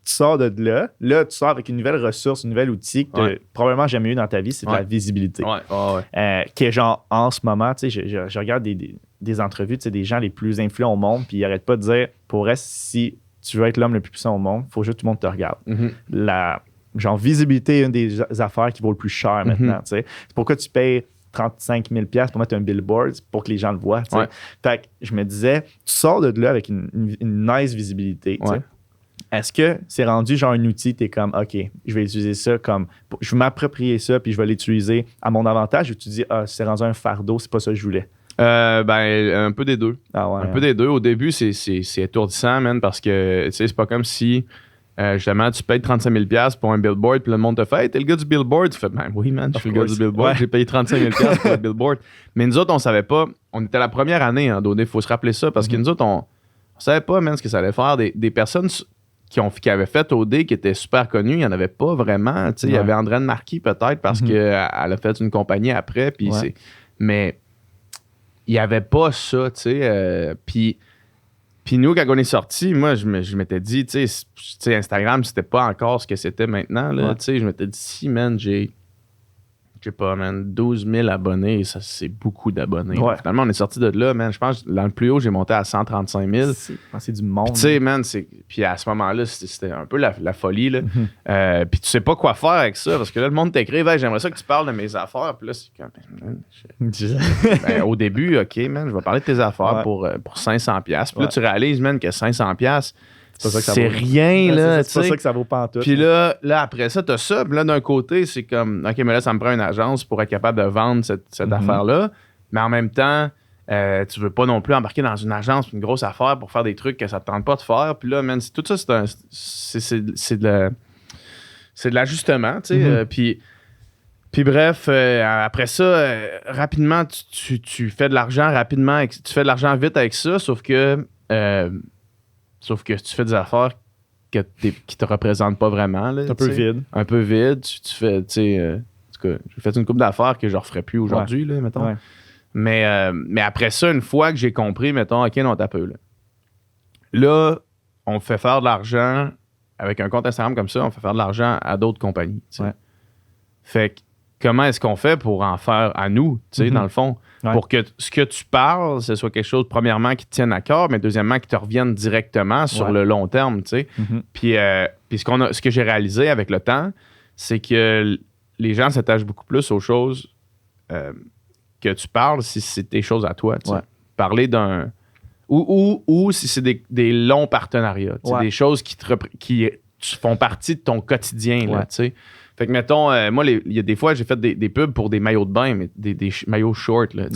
tu sors de là, tu sors avec une nouvelle ressource, une nouvelle outil que tu n'as probablement jamais eu dans ta vie, c'est de la visibilité. Qui est genre, en ce moment, tu sais, je regarde des entrevues, tu sais, des gens les plus influents au monde, puis ils n'arrêtent pas de dire, pour reste, si tu veux être l'homme le plus puissant au monde, il faut juste que tout le monde te regarde. La visibilité est une des affaires qui vaut le plus cher maintenant, tu sais. C'est pourquoi tu payes 35 000 $ pour mettre un billboard pour que les gens le voient. Fait que je me disais, tu sors de là avec une nice visibilité. Est-ce que c'est rendu genre un outil, tu es comme, OK, je vais utiliser ça comme, je vais m'approprier ça puis je vais l'utiliser à mon avantage, ou tu dis, c'est rendu un fardeau, c'est pas ça que je voulais? Un peu des deux. Un peu des deux. Au début, c'est étourdissant, man, parce que c'est pas comme si justement tu payes 35 000 $ pour un billboard, puis le monde te fait, hey, t'es le gars du billboard. Tu fais, ben oui, man, je suis le gars du billboard, j'ai payé 35 000 $ pour le billboard. Mais nous autres, on savait pas, on était la première année en Dodé, il faut se rappeler ça, parce que nous autres, on savait pas, man, ce que ça allait faire. Des personnes qui avaient fait OD, qui étaient super connues, il n'y en avait pas vraiment. Il y avait Andréane Marquis peut-être, parce qu'elle a fait une compagnie après, puis mais il n'y avait pas ça, tu sais. Puis nous, quand on est sortis, moi, je m'étais dit, tu sais, Instagram, c'était pas encore ce que c'était maintenant, là. Tu sais, je m'étais dit, si, man, j'ai pas, man, 12 000 abonnés, ça, c'est beaucoup d'abonnés. Finalement, on est sorti de là, man. Je pense que dans le plus haut, j'ai monté à 135 000. C'est du monde. Tu sais, man, puis à ce moment-là, c'était un peu la folie, là. Puis tu sais pas quoi faire avec ça, parce que là, le monde t'écrit, j'aimerais ça que tu parles de mes affaires. Puis là, c'est comme, au début, OK, man, je vais parler de tes affaires pour 500$. Puis là, tu réalises, man, que 500$, c'est rien, là. C'est pas ça que ça vaut pas en tout. Puis là, après ça, t'as ça. Puis là, d'un côté, c'est comme, OK, mais là, ça me prend une agence pour être capable de vendre cette affaire-là. Mais en même temps, tu veux pas non plus embarquer dans une agence, une grosse affaire pour faire des trucs que ça te tente pas de faire. Puis là, man, tout ça, c'est de l'ajustement, tu sais. Puis bref, après ça, rapidement, tu fais de l'argent rapidement. Tu fais de l'argent vite avec ça, sauf que tu fais des affaires qui te représentent pas vraiment. Là, un peu vide. Un peu vide. Tu fais, tu sais... en tout cas, j'ai fait une couple d'affaires que je referais plus aujourd'hui, là, mettons. Mais après ça, une fois que j'ai compris, mettons, OK, non, t'as peu. Là, on fait faire de l'argent avec un compte Instagram comme ça, on fait faire de l'argent à d'autres compagnies. Fait que comment est-ce qu'on fait pour en faire à nous, tu sais, dans le fond? Pour que ce que tu parles, ce soit quelque chose, premièrement, qui te tienne à cœur, mais deuxièmement, qui te revienne directement sur le long terme, tu sais. Puis ce que j'ai réalisé avec le temps, c'est que les gens s'attachent beaucoup plus aux choses que tu parles si c'est tes choses à toi, tu sais. Parler d'un... Ou si c'est des longs partenariats, des choses qui font partie de ton quotidien, là, tu sais. Fait que, mettons, moi, il y a des fois, j'ai fait des pubs pour des maillots de bain, mais des maillots short, là, tu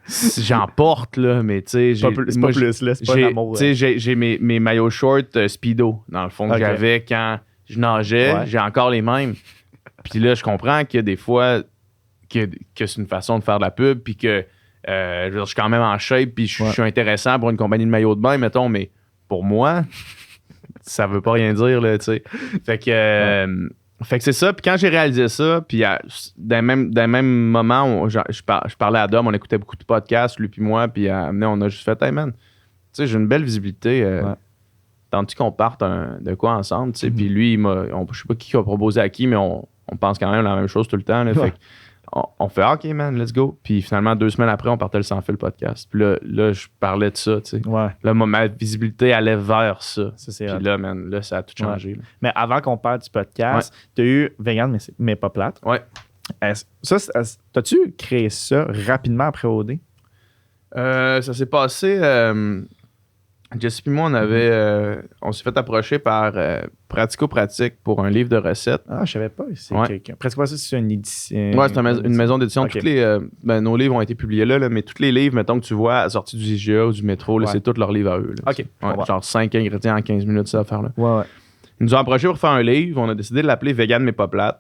sais. J'en porte, là, mais tu sais... C'est pas plus, là, c'est pas un amour. Tu sais, j'ai mes maillots short Speedo, dans le fond, que j'avais quand je nageais. J'ai encore les mêmes. Puis là, je comprends que des fois, que c'est une façon de faire de la pub, puis que je suis quand même en shape, puis je suis intéressant pour une compagnie de maillots de bain, mettons, mais pour moi... ça veut pas rien dire, là, tu sais. Fait que c'est ça. Puis quand j'ai réalisé ça, puis dans le même moment, je parlais à Dom, on écoutait beaucoup de podcasts, lui puis moi, puis on a juste fait, hey man, tu sais, j'ai une belle visibilité. Tandis qu'on parte de quoi ensemble, tu sais. Puis lui, je sais pas qui a proposé à qui, mais on pense quand même la même chose tout le temps, là. Fait que on fait OK, man, let's go. Puis finalement, 2 semaines après, on partait le Sans Fil podcast. Puis là, je parlais de ça, tu sais. Là, ma visibilité allait vers ça. Puis là, man, là, ça a tout changé. Mais avant qu'on parle du podcast, tu as eu Vegan, mais pas plate. T'as-tu créé ça rapidement après OD? Ça s'est passé... Jesse et moi, on s'est fait approcher par Pratico-Pratique pour un livre de recettes. Ah, je savais pas. Pratico-Pratique, c'est une édition. Ouais, c'est une maison d'édition. Okay. Nos livres ont été publiés là, mais tous les livres, mettons que tu vois à sortie du IGA ou du métro, là, c'est tous leurs livres à eux. Là, OK. Genre 5 ingrédients en 15 minutes, ça affaire-là. Ouais. Ils nous ont approché pour faire un livre. On a décidé de l'appeler Vegan mais pas plate.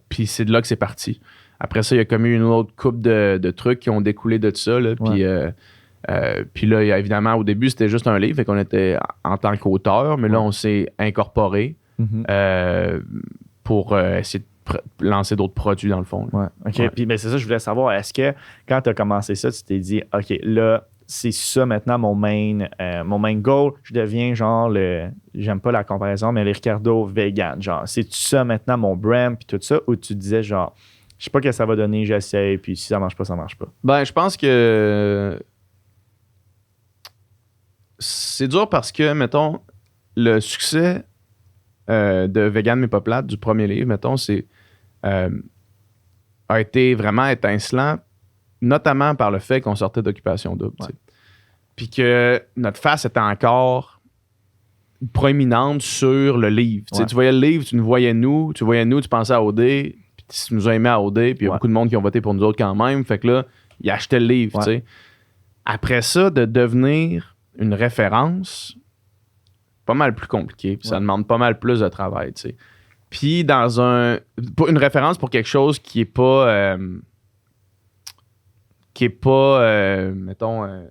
Puis c'est de là que c'est parti. Après ça, il y a comme eu une autre couple de trucs qui ont découlé de ça. Là, puis là, évidemment, au début, c'était juste un livre, fait qu'on était en tant qu'auteur, mais là, on s'est incorporé pour essayer de lancer d'autres produits, dans le fond. OK. Puis c'est ça, je voulais savoir, est-ce que quand tu as commencé ça, tu t'es dit, OK, là, c'est ça maintenant mon main goal. Je deviens genre j'aime pas la comparaison, mais le Ricardo vegan. Genre, c'est ça maintenant mon brand puis tout ça, ou tu disais genre, je sais pas ce que ça va donner, j'essaie, puis si ça marche pas, ça marche pas. Ben, je pense que c'est dur parce que, mettons, le succès de Vegan mais pas plate du premier livre, mettons, a été vraiment étincelant, notamment par le fait qu'on sortait d'Occupation Double. Ouais. Puis que notre face était encore proéminente sur le livre. Ouais. Tu voyais le livre, tu nous voyais nous, tu pensais à OD, puis tu nous as aimé à OD, puis il y a beaucoup de monde qui ont voté pour nous autres quand même. Fait que là, ils achetaient le livre. Ouais. T'sais. Après ça, de devenir une référence, pas mal plus compliqué, puis ça demande pas mal plus de travail. T'sais. Puis une référence pour quelque chose qui est pas mettons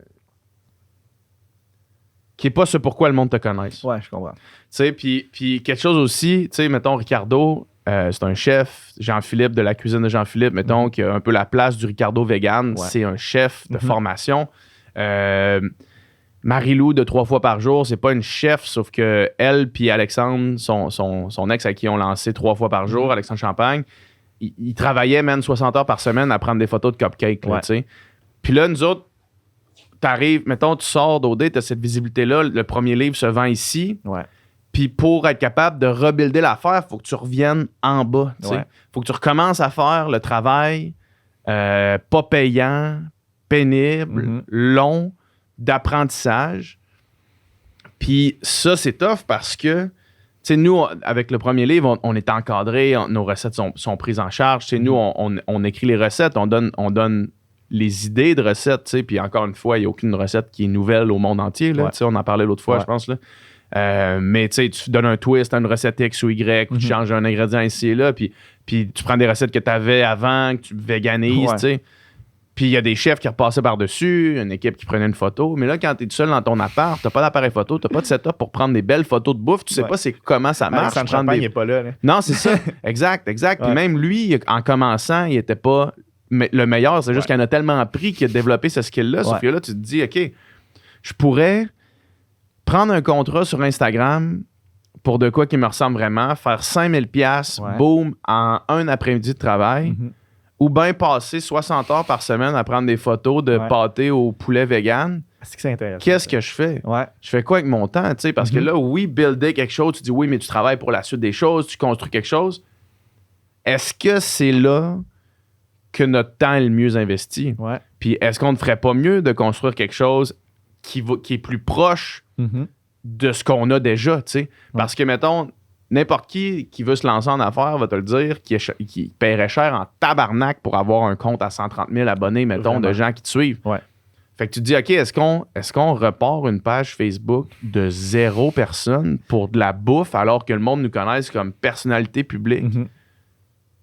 qui est pas ce pourquoi le monde te connaisse. Ouais, je comprends. Tu sais, puis quelque chose aussi, tu sais, mettons Ricardo, c'est un chef, Jean-Philippe de la cuisine de Jean-Philippe, mettons, qui a un peu la place du Ricardo vegan, c'est un chef de formation. Marie-Lou de 3 fois par jour, c'est pas une chef, sauf que elle puis Alexandre, son ex à qui on lancé 3 fois par jour, Alexandre Champagne, il travaillait même 60 heures par semaine à prendre des photos de cupcakes. Tu sais. Puis là, nous autres, t'arrives, mettons, tu sors d'OD, t'as cette visibilité-là, le premier livre se vend ici. Ouais. Puis pour être capable de rebuilder l'affaire, il faut que tu reviennes en bas. Il faut que tu recommences à faire le travail pas payant, pénible, long, d'apprentissage. Puis ça, c'est tough parce que, tu sais, nous, avec le premier livre, on est encadré, nos recettes sont prises en charge. Tu sais, nous, on écrit les recettes, on donne les idées de recettes, tu sais, puis encore une fois, il n'y a aucune recette qui est nouvelle au monde entier, là, tu sais, on en parlait l'autre fois, je pense, là. Mais tu sais, tu donnes un twist à une recette X ou Y, ou tu changes un ingrédient ici et là, puis tu prends des recettes que tu avais avant, que tu véganises, tu sais. Puis il y a des chefs qui repassaient par-dessus, une équipe qui prenait une photo. Mais là, quand tu es tout seul dans ton appart, tu n'as pas d'appareil photo, tu n'as pas de setup pour prendre des belles photos de bouffe, tu sais pas comment ça marche. Alexandre Champagne n'est pas là. Non, c'est ça. Exact. Puis même lui, en commençant, il n'était pas le meilleur. C'est juste qu'il en a tellement pris qu'il a développé ce skill-là. Sauf que là, tu te dis, OK, je pourrais prendre un contrat sur Instagram pour de quoi qui me ressemble vraiment, faire 5 000$, boum, en un après-midi de travail. Ou bien passer 60 heures par semaine à prendre des photos de pâté au poulet vegan. C'est intéressant. Qu'est-ce que je fais? Je fais quoi avec mon temps? Parce que là, oui, builder quelque chose, tu dis oui, mais tu travailles pour la suite des choses, tu construis quelque chose. Est-ce que c'est là que notre temps est le mieux investi? Puis est-ce qu'on ne ferait pas mieux de construire quelque chose qui est plus proche de ce qu'on a déjà? Parce que, mettons, n'importe qui veut se lancer en affaires va te le dire, qui paierait cher en tabarnak pour avoir un compte à 130 000 abonnés, mettons, de gens qui te suivent. Fait que tu te dis, OK, est-ce qu'on repart une page Facebook de 0 personnes pour de la bouffe alors que le monde nous connaisse comme personnalité publique?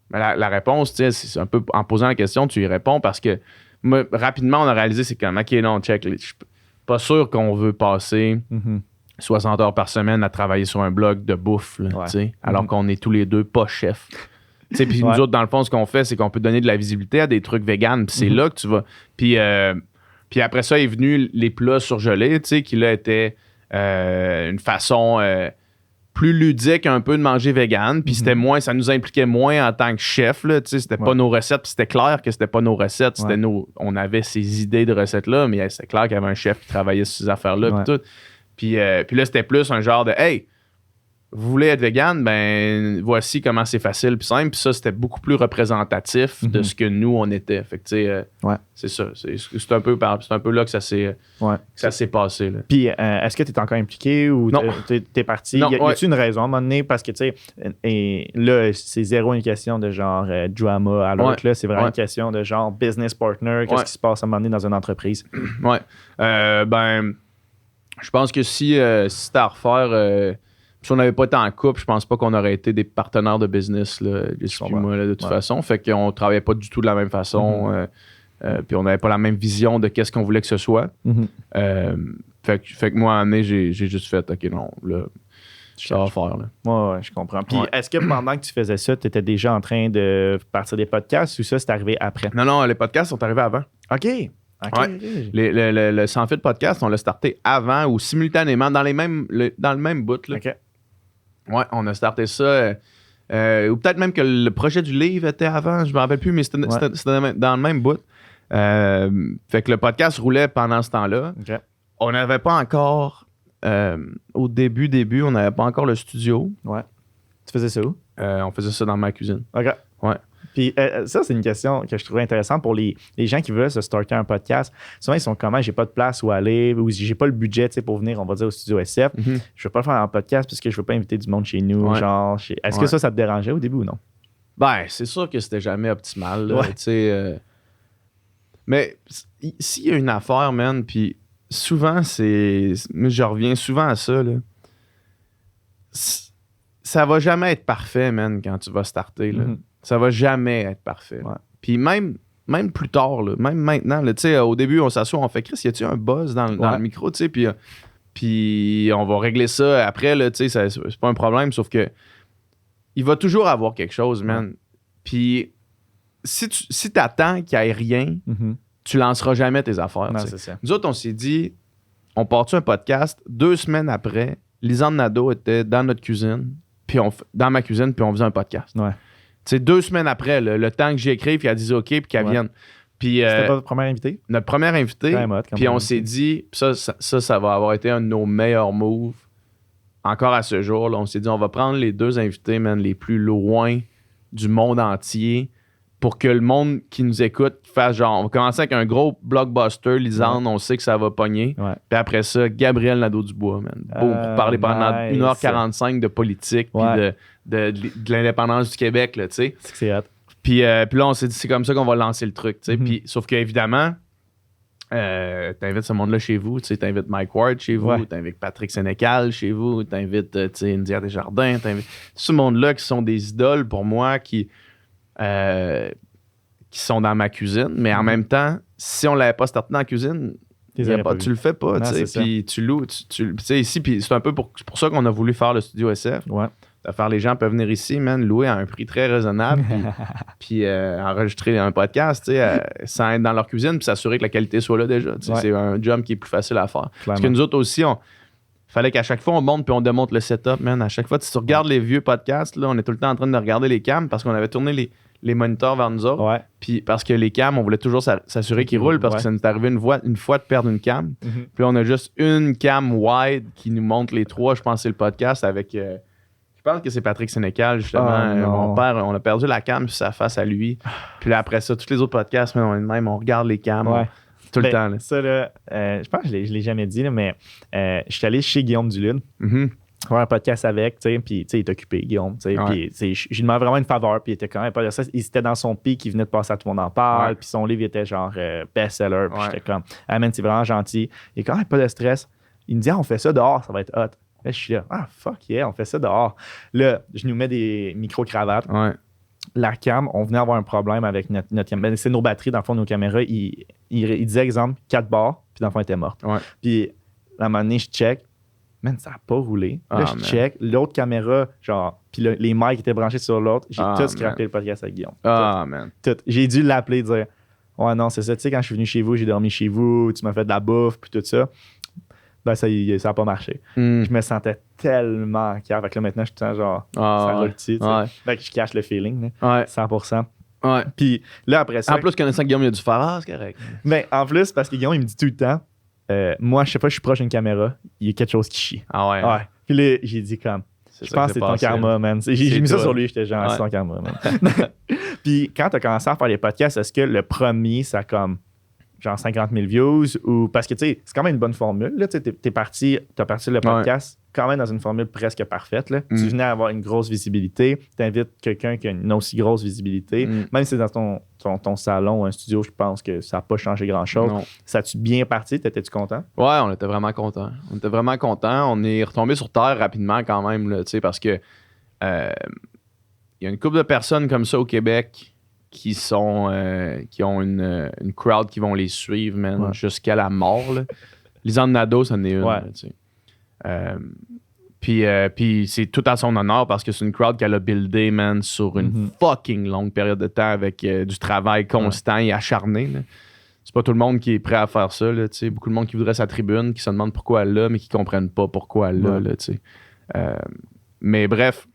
Mais la réponse, tu sais, c'est un peu en posant la question, tu y réponds parce que moi, rapidement, on a réalisé, c'est comme, OK, non, check, je suis pas sûr qu'on veut passer 60 heures par semaine à travailler sur un blog de bouffe, là, alors qu'on est tous les deux pas chefs. Puis nous autres, dans le fond, ce qu'on fait, c'est qu'on peut donner de la visibilité à des trucs véganes. Puis c'est là que tu vas. Puis après ça est venu les plats surgelés, qui là étaient une façon plus ludique un peu de manger vegan. Puis c'était moins, ça nous impliquait moins en tant que chef. Là, c'était pas nos recettes. Puis c'était clair que c'était pas nos recettes. C'était on avait ces idées de recettes-là, mais c'est clair qu'il y avait un chef qui travaillait sur ces affaires-là. Puis tout. Puis là, c'était plus un genre de « Hey, vous voulez être vegan? Ben, voici comment c'est facile puis simple. » Puis ça, c'était beaucoup plus représentatif de ce que nous, on était. Fait que, tu sais, c'est ça. C'est un peu là que ça s'est passé. Là. Puis, est-ce que tu es encore impliqué ou t'es parti? Non, y a-t-il une raison à un moment donné? Parce que, tu sais, et là, c'est zéro une question de genre drama à l'autre. Là, c'est vraiment une question de genre business partner. Qu'est-ce qui se passe à un moment donné dans une entreprise? Ben... Je pense que si c'était à refaire, si on n'avait pas été en couple, je pense pas qu'on aurait été des partenaires de business, là, moi, là, de toute façon. Fait qu'on travaillait pas du tout de la même façon. Puis on n'avait pas la même vision de qu'est-ce qu'on voulait que ce soit. Fait que moi, à un moment donné, j'ai juste fait, OK, non, là, ça va faire. Là. Ouais, je comprends. Puis est-ce que pendant que tu faisais ça, tu étais déjà en train de partir des podcasts ou ça, c'est arrivé après? Non, les podcasts sont arrivés avant. OK. OK. Ouais. Le Sans Filtre podcast, on l'a starté avant ou simultanément dans le même bout. Là. OK. Ouais, on a starté ça. Ou peut-être même que le projet du livre était avant, je me rappelle plus, mais c'était dans le même bout. Fait que le podcast roulait pendant ce temps-là. OK. On n'avait pas encore, au début, on n'avait pas encore le studio. Ouais. Tu faisais ça où? On faisait ça dans ma cuisine. OK. Ouais. Puis ça, c'est une question que je trouvais intéressante pour les gens qui veulent se starter un podcast. Souvent, ils sont comment? J'ai pas de place où aller ou j'ai pas le budget pour venir, on va dire, au studio SF. Mm-hmm. Je veux pas le faire en podcast parce que je veux pas inviter du monde chez nous. Ouais. Genre, est-ce que ça te dérangeait au début ou non? Ben, c'est sûr que c'était jamais optimal. Là, Ouais. Mais s'il y a une affaire, man, puis souvent, je reviens souvent à ça, là. Ça va jamais être parfait, man, quand tu vas starter, là. Mm-hmm. Ça va jamais être parfait. Ouais. Puis même plus tard, là, même maintenant, là, au début, on s'assoit, on fait « Chris, y a-tu un buzz dans le micro? » Puis on va régler ça après, là, c'est pas un problème, sauf que il va toujours avoir quelque chose, man. Ouais. Puis si t'attends qu'il n'y ait rien, tu lanceras jamais tes affaires. Non, c'est ça. Nous autres, on s'est dit, on part-tu un podcast, 2 semaines après, Lisanne Nadeau était dans notre cuisine, dans ma cuisine, puis on faisait un podcast. Ouais. 2 semaines après, le temps que j'écrive, puis elle disait OK, puis qu'elle vienne. Puis, c'était pas votre premier invité? Notre premier invité. Puis on s'est dit, ça va avoir été un de nos meilleurs moves encore à ce jour. Là, on s'est dit, on va prendre les 2 invités, man, les plus loin du monde entier pour que le monde qui nous écoute fasse genre, on va commencer avec un gros blockbuster, Lisanne, on sait que ça va pogner. Ouais. Puis après ça, Gabriel Nadeau-Dubois, man. Pour parler pendant 1h45 de politique, puis de l'indépendance du Québec, là, tu sais. C'est hot. Puis là, on s'est dit, c'est comme ça qu'on va lancer le truc, tu sais. Puis, sauf qu'évidemment, t'invites ce monde-là chez vous, tu sais, t'invites Mike Ward chez vous, t'invites Patrick Sénécal chez vous, t'invites, tu sais, India Desjardins, ce monde-là qui sont des idoles pour moi, qui sont dans ma cuisine, mais en même temps, si on l'avait pas starté dans la cuisine, tu le fais pas, tu sais, puis tu loues, tu sais, ici, puis c'est un peu pour ça qu'on a voulu faire le studio SF. Ouais. Les gens peuvent venir ici, man, louer à un prix très raisonnable, puis enregistrer un podcast, tu sais, sans être dans leur cuisine, puis s'assurer que la qualité soit là déjà. C'est un job qui est plus facile à faire. Clairement. Parce que nous autres aussi, fallait qu'à chaque fois, on monte puis on démonte le setup, man. À chaque fois, si tu regardes les vieux podcasts, là, on est tout le temps en train de regarder les cams parce qu'on avait tourné les moniteurs vers nous autres. Ouais. Puis parce que les cams, on voulait toujours s'assurer qu'ils roulent parce que ça nous est arrivé une fois de perdre une cam. Mm-hmm. Puis on a juste une cam wide qui nous montre les 3. Je pense que c'est le podcast avec... je pense que c'est Patrick Sénécal, justement. Mon père, on a perdu la cam sur sa face à lui. Puis là, après ça, tous les autres podcasts, on regarde les cams tout le temps. Là. Ça, là, je pense que je l'ai jamais dit, là, mais je suis allé chez Guillaume Dulude. Mm-hmm. Faire un podcast avec, tu sais, puis il est occupé, Guillaume, tu sais, puis je lui demandais vraiment une faveur, puis il était quand même pas de ça. Il était dans son pic, il venait de passer à Tout le monde en parle, puis son livre était genre best-seller, puis j'étais comme, ah man, c'est vraiment gentil. Il est quand même pas de stress. Il me dit, on fait ça dehors, ça va être hot. Là, je suis là, fuck yeah, on fait ça dehors. Là, je nous mets des micro-cravates. Ouais. La cam, on venait avoir un problème avec notre cam. C'est nos batteries, dans le fond, nos caméras. Il disait, exemple, 4 barres, puis dans le fond, elle était morte. Ouais. Puis, à un moment donné, je check. Man, ça n'a pas roulé. Là, je check. L'autre caméra, genre, puis les mics étaient branchés sur l'autre. J'ai tout scrappé le podcast avec Guillaume. Man. Tout. J'ai dû l'appeler et dire, ouais, non, c'est ça. Tu sais, quand je suis venu chez vous, j'ai dormi chez vous, tu m'as fait de la bouffe, puis tout ça. Ben, ça n'a pas marché. Je me sentais tellement cave. Fait que là, maintenant, je suis tout le temps genre, ça roule dessus. Fait que je cache le feeling, là, 100%. Ouais. Puis là, après ça. En plus, connaissant Guillaume, il a dû faire, c'est correct. Mais en plus, parce que Guillaume, il me dit tout le temps, moi, je sais pas, je suis proche d'une caméra, il y a quelque chose qui chie. Ah ouais. Ouais. Puis là, j'ai dit comme, je pense que c'est ton karma, man. J'ai mis ça sur lui, j'étais genre, c'est ton karma, man. Puis quand tu as commencé à faire les podcasts, est-ce que le premier, ça comme genre 50 000 views ou parce que tu sais, c'est quand même une bonne formule. Là, t'as parti le podcast quand même dans une formule presque parfaite. Là. Tu venais à avoir une grosse visibilité. Tu invites quelqu'un qui a une aussi grosse visibilité. Même si c'est dans ton salon ou un studio, je pense que ça n'a pas changé grand-chose. Non. Ça a-tu bien parti? T'étais-tu content? Ouais, on était vraiment contents. On est retombé sur terre rapidement quand même, là, parce que il y a une couple de personnes comme ça au Québec qui ont une crowd qui vont les suivre, man, jusqu'à la mort. Là. Lisanne Nadeau, ça en est une. Ouais. Puis c'est tout à son honneur parce que c'est une crowd qu'elle a buildé, man, sur une fucking longue période de temps avec du travail constant et acharné. Là. c'est pas tout le monde qui est prêt à faire ça. Là, beaucoup de monde qui voudrait sa tribune, qui se demande pourquoi elle l'a, mais qui comprennent pas pourquoi elle l'a. Mais bref,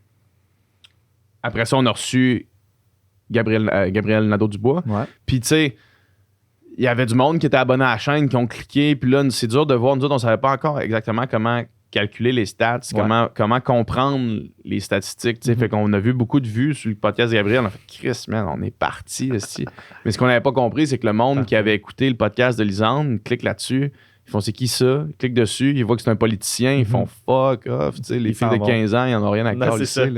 après ça, on a reçu Gabriel Nadeau-Dubois. Puis tu sais, il y avait du monde qui était abonné à la chaîne, qui ont cliqué. Puis là, c'est dur de voir. Nous autres, on savait pas encore exactement comment calculer les stats, comment comprendre les statistiques. Fait qu'on a vu beaucoup de vues sur le podcast de Gabriel. On a fait Chris, man, on est parti. Mais ce qu'on n'avait pas compris, c'est que le monde qui avait écouté le podcast de Lisande clique là-dessus. Ils font c'est qui ça? Ils cliquent dessus, ils voient que c'est un politicien, ils font fuck off. Les filles de 15 ans, ils n'en ont rien à calisser.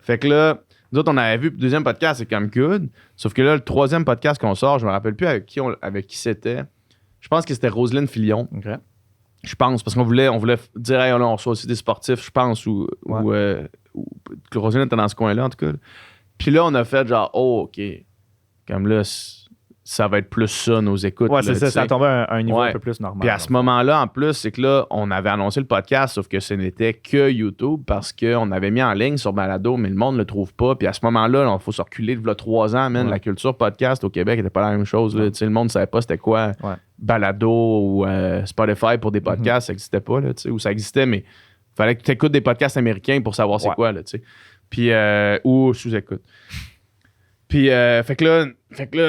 Fait que là, nous autres, on avait vu le deuxième podcast, c'est comme good. Sauf que là, le troisième podcast qu'on sort, je me rappelle plus avec qui c'était. Je pense que c'était Roselyne Filion. Okay. Je pense, parce qu'on voulait dire, hey, on reçoit aussi des sportifs, je pense, ou que Roselyne était dans ce coin-là, en tout cas. Puis là, on a fait genre, oh, OK. Comme là, ça va être plus ça, nos écoutes. Ouais, c'est ça, ça a tombé à un niveau un peu plus normal. Puis à ce moment-là, en plus, c'est que là, on avait annoncé le podcast, sauf que ce n'était que YouTube parce qu'on avait mis en ligne sur Balado, mais le monde ne le trouve pas. Puis à ce moment-là, il faut se reculer de 3 ans, man. La culture podcast au Québec n'était pas la même chose. Là. Le monde ne savait pas c'était quoi Balado ou Spotify pour des podcasts, ça n'existait pas. Là, ou ça existait, mais il fallait que tu écoutes des podcasts américains pour savoir c'est quoi. Là, puis, ou sous-écoute. Puis, fait que là,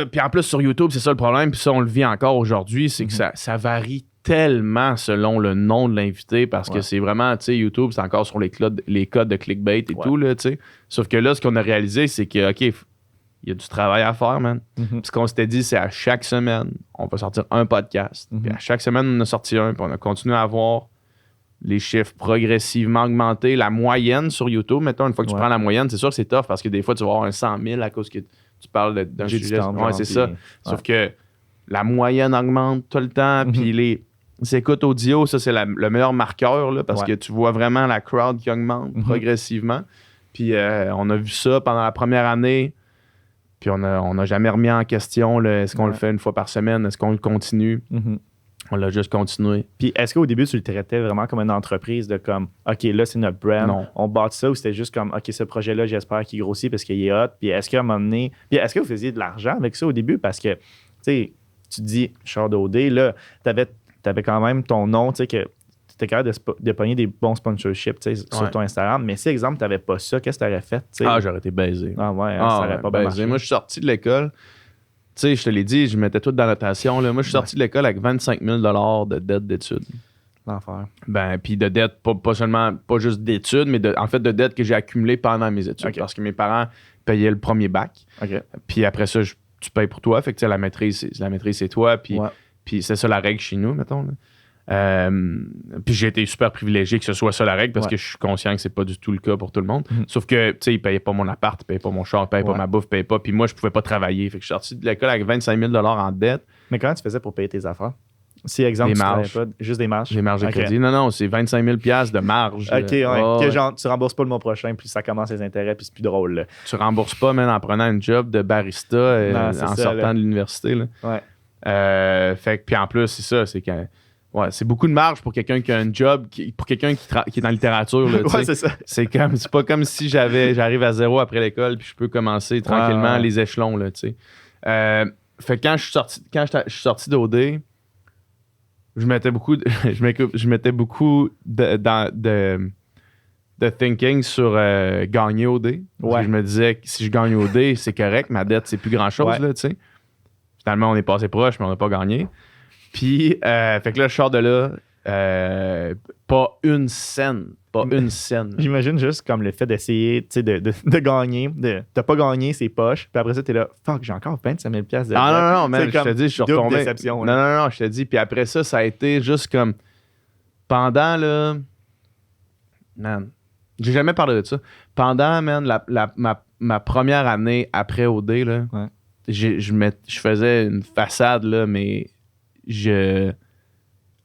puis en plus sur YouTube, c'est ça le problème, puis ça, on le vit encore aujourd'hui, c'est que ça varie tellement selon le nom de l'invité, parce que c'est vraiment, tu sais, YouTube, c'est encore sur les codes de clickbait et tout, là, tu sais. Sauf que là, ce qu'on a réalisé, c'est que, OK, il y a du travail à faire, man. Puis ce qu'on s'était dit, c'est à chaque semaine, on va sortir un podcast. Puis à chaque semaine, on en a sorti un, puis on a continué à avoir les chiffres progressivement augmentés. La moyenne sur YouTube, mettons, une fois que tu prends la moyenne, c'est sûr que c'est tough parce que des fois, tu vas avoir un 100 000 à cause que tu parles d'un sujet. Ouais, c'est ça. Sauf que la moyenne augmente tout le temps. Puis les écoutes audio, ça, c'est le meilleur marqueur là, parce que tu vois vraiment la crowd qui augmente progressivement. Puis on a vu ça pendant la première année. Puis on n'a jamais remis en question là, est-ce qu'on le fait une fois par semaine? Est-ce qu'on le continue? On l'a juste continué. Puis est-ce qu'au début, tu le traitais vraiment comme une entreprise de comme, OK, là, c'est notre brand, on bâtit ça, ou c'était juste comme, OK, ce projet-là, j'espère qu'il grossit parce qu'il est hot. Puis est-ce qu'à un moment donné, puis est-ce que vous faisiez de l'argent avec ça au début? Parce que, tu sais, tu te dis, Char d'OD, là, t'avais quand même ton nom, tu sais, que tu étais capable de pogner des bons sponsorships, tu sais, sur ton Instagram. Mais si, exemple, t'avais pas ça, qu'est-ce que t'aurais fait? T'sais? J'aurais été baisé. Ça aurait pas baisé. Moi, je suis sorti de l'école. Tu sais, je te l'ai dit, je mettais tout dans la notation. Là. Moi, je suis sorti de l'école avec 25 000 de dette d'études. L'enfer. Ben, puis de dette, pas juste d'études, mais en fait de dette que j'ai accumulée pendant mes études. Parce que mes parents payaient le premier bac. Puis après ça, tu payes pour toi. Fait que la maîtrise, c'est toi. Puis c'est ça la règle chez nous, mettons. Là. Puis j'ai été super privilégié que ce soit ça la règle parce que je suis conscient que c'est pas du tout le cas pour tout le monde. Sauf que, tu sais, ils payaient pas mon appart, ils payaient pas mon char, ils payaient pas ma bouffe, ils payaient pas. Puis moi, je pouvais pas travailler. Fait que je suis sorti de l'école avec 25 000 en dette. Mais comment tu faisais pour payer tes affaires? Si, exemple, tu travaillais pas, juste des marges? Des marges de crédit. Non, c'est 25 000 de marge. OK, que genre, tu rembourses pas le mois prochain, puis ça commence les intérêts, puis c'est plus drôle. Là. Tu rembourses pas, même en prenant un job de barista en sortant de l'université. Là. Fait que, puis en plus, c'est ça, c'est que... Ouais, c'est beaucoup de marge pour quelqu'un qui a un job, pour quelqu'un qui est dans la littérature. Là, c'est ça. C'est pas comme si j'arrive à zéro après l'école puis je peux commencer tranquillement les échelons. Là, fait que quand je suis sorti d'OD, je mettais beaucoup de thinking sur gagner OD. Je me disais que si je gagne OD, c'est correct, ma dette, c'est plus grand-chose. Là, finalement, on est passé proche, mais on n'a pas gagné. Puis, fait que là, je sors de là, pas une scène. J'imagine juste comme le fait d'essayer de gagner, de pas gagner ses poches, puis après ça, t'es là, fuck, j'ai encore 25 000 de non, man, je te dis, je suis retombé. Déception, non, je te dis, puis après ça, ça a été juste comme, pendant, là, man, j'ai jamais parlé de ça. Pendant, man, ma première année après OD, là, je faisais une façade, là, mais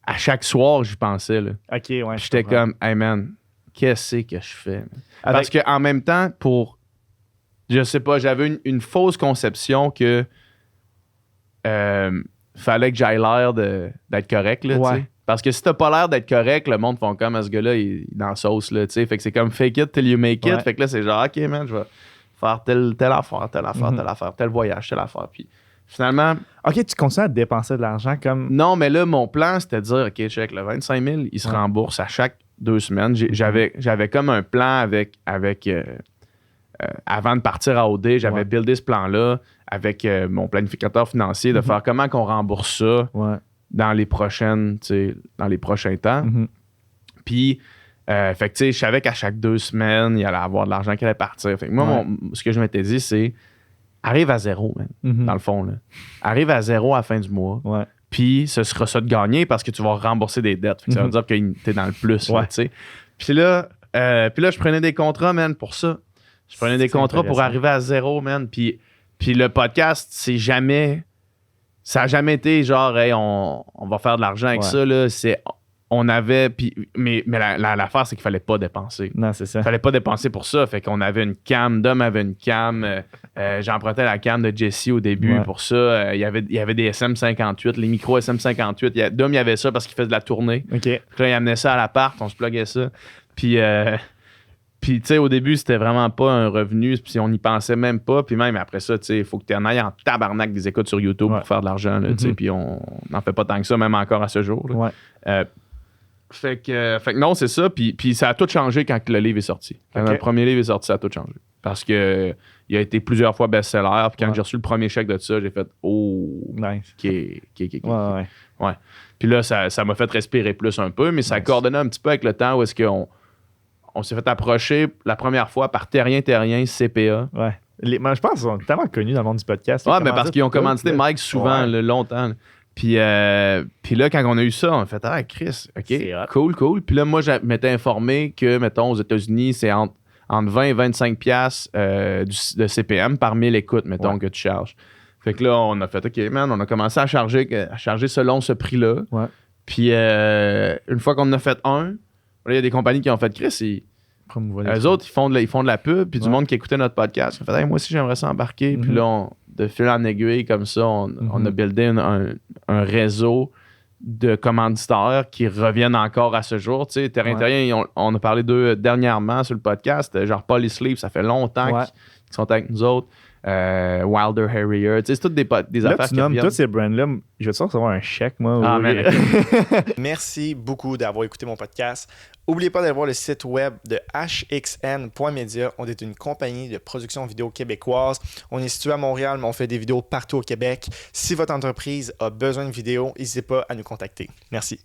à chaque soir, j'y pensais. Là. OK, ouais. J'étais comme, hey man, qu'est-ce que je fais? Parce qu'en même temps, je sais pas, j'avais une fausse conception que fallait que j'aille l'air d'être correct. Là, t'sais. Parce que si t'as pas l'air d'être correct, le monde font comme, ce gars-là, il est dans la sauce. Là, t'sais. Fait que c'est comme fake it till you make it. Fait que là, c'est genre, OK, man, je vais faire telle affaire, tel voyage, telle affaire. Puis finalement... OK, tu continues à dépenser de l'argent comme... Non, mais là, mon plan, c'était de dire, OK, check, le 25 000, il se rembourse à chaque 2 semaines. J'avais comme un plan avec avant de partir à OD, j'avais buildé ce plan-là avec mon planificateur financier de faire comment qu'on rembourse ça dans les prochains temps. Puis, fait que, tu sais, je savais qu'à chaque 2 semaines, il allait avoir de l'argent qui allait partir. Fait que moi, ce que je m'étais dit, c'est arrive à 0, man, dans le fond. Là. Arrive à 0 à la fin du mois. Puis, ce sera ça de gagner parce que tu vas rembourser des dettes. Fait que ça veut dire que tu es dans le plus. Tu sais. Puis là, je prenais des contrats, man, pour ça. Je prenais des contrats pour arriver à 0, man. Puis le podcast, ça n'a jamais été genre, hey, on va faire de l'argent avec ça. Là. On avait. Mais l'affaire, c'est qu'il fallait pas dépenser. Non, c'est ça. Il fallait pas dépenser pour ça. Fait qu'on avait une cam. Dom avait une cam. J'empruntais la cam de Jesse au début pour ça. Il y avait des SM58, les micros SM58. Dom, il y avait ça parce qu'il faisait de la tournée. OK. Puis là, il amenait ça à l'appart. On se pluguait ça. Puis tu sais, au début, c'était vraiment pas un revenu, puis on n'y pensait même pas. Puis même après ça, tu sais, il faut que tu en ailles en tabarnak des écoutes sur YouTube pour faire de l'argent, tu sais. Puis on n'en fait pas tant que ça, même encore à ce jour. Fait que non, c'est ça. Puis ça a tout changé quand le livre est sorti. Quand le premier livre est sorti, ça a tout changé. Parce que il a été plusieurs fois best-seller. Puis quand j'ai reçu le premier chèque de ça, j'ai fait « Oh! Nice. Ouais. Puis là, ça m'a fait respirer plus un peu, mais ça coordonnait un petit peu avec le temps où est-ce qu'on s'est fait approcher la première fois par Terrien CPA. Ouais. Je pense qu'ils sont tellement connus dans le monde du podcast. Ouais, mais parce qu'ils ont commandité Mike souvent, longtemps. Puis là, quand on a eu ça, on a fait « Ah, Chris, OK, cool. » Puis là, moi, je m'étais informé que, mettons, aux États-Unis, c'est entre 20 et 25 piastres de CPM par 1000 écoutes, mettons, que tu charges. Fait que là, on a fait « OK, man », on a commencé à charger selon ce prix-là. Ouais. Puis une fois qu'on en a fait un, il y a des compagnies qui ont fait « Chris, eux autres, ils font de la pub, puis du monde qui écoutait notre podcast. On fait hey, moi aussi, j'aimerais ça embarquer. Puis là, de fil en aiguille, comme ça, on a buildé un réseau de commanditaires qui reviennent encore à ce jour. Tu sais, Terrien, on a parlé d'eux dernièrement sur le podcast. Genre Polysleep, ça fait longtemps qu'ils sont avec nous autres. Wilder Harrier, tu sais, c'est toutes des affaires qui reviennent. Tous ces brands-là, je vais te recevoir un chèque, moi. Ah, man, Merci beaucoup d'avoir écouté mon podcast. N'oubliez pas d'aller voir le site web de hxn.media. On est une compagnie de production vidéo québécoise. On est situé à Montréal, mais on fait des vidéos partout au Québec. Si votre entreprise a besoin de vidéos, n'hésitez pas à nous contacter. Merci.